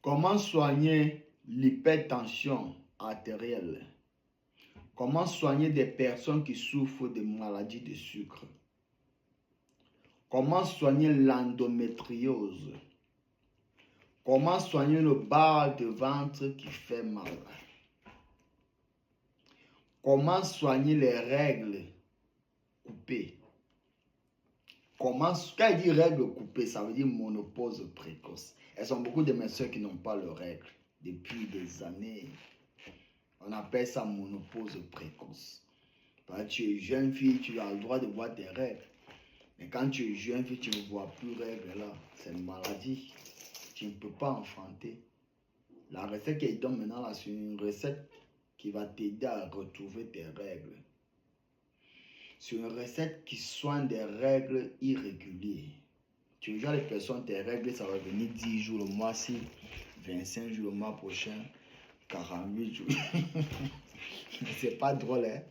Comment soigner l'hypertension artérielle? Comment soigner des personnes qui souffrent de maladies de sucre? Comment soigner l'endométriose? Comment soigner le barre de ventre qui fait mal? Comment soigner les règles coupées? Quand il dit règles coupées, ça veut dire ménopause précoce. Elles sont beaucoup de mes soeurs qui n'ont pas leurs règles depuis des années. On appelle ça ménopause précoce. Quand tu es jeune fille, tu as le droit de voir tes règles. Mais quand tu es jeune fille, tu ne vois plus règles là. C'est une maladie. Tu ne peux pas enfanter. La recette qu'elle donne maintenant là, c'est une recette qui va t'aider à retrouver tes règles. C'est une recette qui soigne des règles irrégulières. Tu vois les personnes, tes règles, ça va venir 10 jours le mois-ci, 25 jours le mois prochain, 48 jours. C'est pas drôle, hein?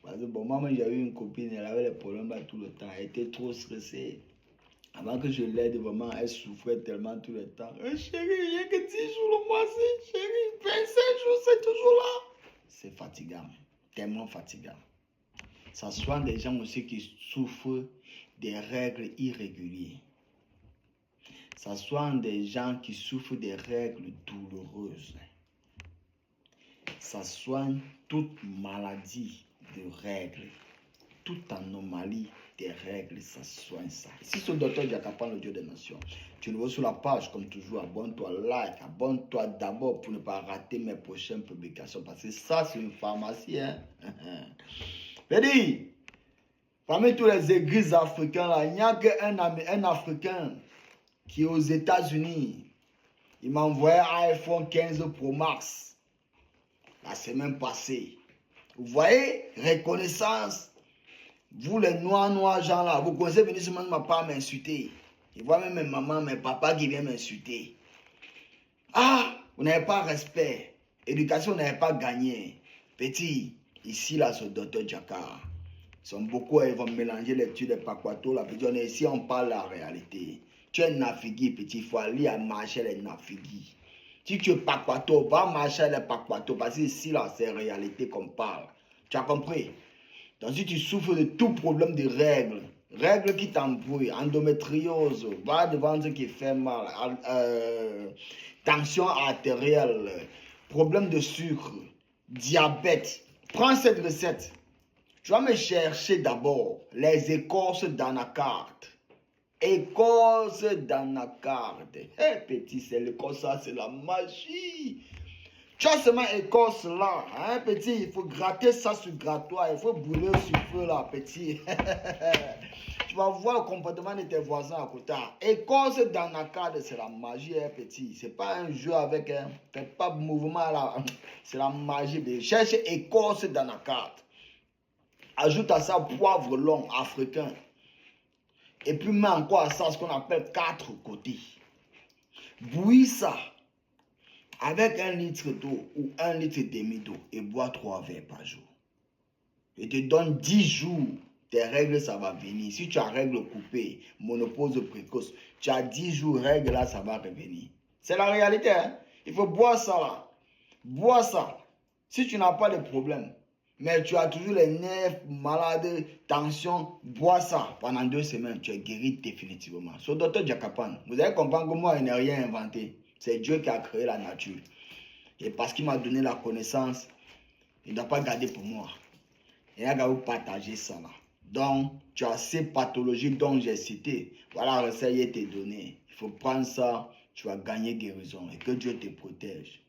Parce que bon, moi, j'ai eu une copine, elle avait les problèmes là tout le temps. Elle était trop stressée. Avant que je l'aide, vraiment, elle souffrait tellement tout le temps. Chérie, il n'y a que 10 jours le mois-ci, chérie, 25 jours, c'est toujours là. C'est fatigant, tellement fatigant. Ça soigne des gens aussi qui souffrent des règles irrégulières. Ça soigne des gens qui souffrent des règles douloureuses. Ça soigne toute maladie de règles, toute anomalie des règles, ça soigne ça. Si c'est le docteur Jakapan, le Dieu des Nations, tu nous vois sur la page, comme toujours, abonne-toi, like, abonne-toi d'abord pour ne pas rater mes prochaines publications, parce que ça, c'est une pharmacie, hein. Dit, parmi tous les églises africains, là, il n'y a qu'un Africain qui est aux États-Unis. Il m'a envoyé un iPhone 15 Pro Max la semaine passée. Vous voyez, reconnaissance. Vous les noirs gens là, vous connaissez venir seulement de ma part m'insulter. Je vois même mes mamans, mes papas qui viennent m'insulter. Ah, vous n'avez pas respect. Éducation, vous n'avez pas gagné. Petit, ici là, ce docteur Jakar. Ils sont beaucoup, ils vont mélanger les tuiles des Pakwato. Là, petit, on est ici, on parle la réalité. Tu es Nafigi, petit, il faut aller à marcher les Nafigi. Si tu es Pakwato, va marcher les Pakwato. Parce que ici là, c'est la réalité qu'on parle. Tu as compris? Donc si tu souffres de tout problème de règles, règles qui t'embrouillent, endométriose, barre de ventre qui fait mal, tension artérielle, problème de sucre, diabète, prends cette recette. Tu vas me chercher d'abord les écorces d'anacarde. Écorce d'anacarde. Hé petit, c'est l'écorce, ça c'est la magie. Tu as seulement écorce là, hein, petit, il faut gratter ça sur grattoir, il faut brûler sur feu là, petit. Tu vas voir le comportement de tes voisins à côté. Écorce d'anacarde, c'est la magie, hein, petit. C'est pas un jeu avec, faites pas de mouvement là, c'est la magie. Cherche écorce d'anacarde. Ajoute à ça poivre long africain. Et puis mets encore à ça ce qu'on appelle 4 côtés. Bouillis ça avec 1 litre d'eau ou 1 litre et demi d'eau et bois 3 verres par jour. Je te donne 10 jours, tes règles ça va venir. Si tu as règles coupées, ménopause précoce, tu as 10 jours, règles là ça va revenir. C'est la réalité, hein? Il faut boire ça là. Bois ça. Si tu n'as pas de problème, mais tu as toujours les nerfs malades, tension, bois ça. Pendant 2 semaines, tu es guéri définitivement. So, docteur Jakapan, vous allez comprendre que moi, je n'ai rien inventé. C'est Dieu qui a créé la nature. Et parce qu'il m'a donné la connaissance, il ne doit pas garder pour moi. Il a qu'à vous partager ça là. Donc, tu as ces pathologies dont j'ai cité. Voilà la recette qui est donnée. Il faut prendre ça, tu vas gagner guérison. Et que Dieu te protège.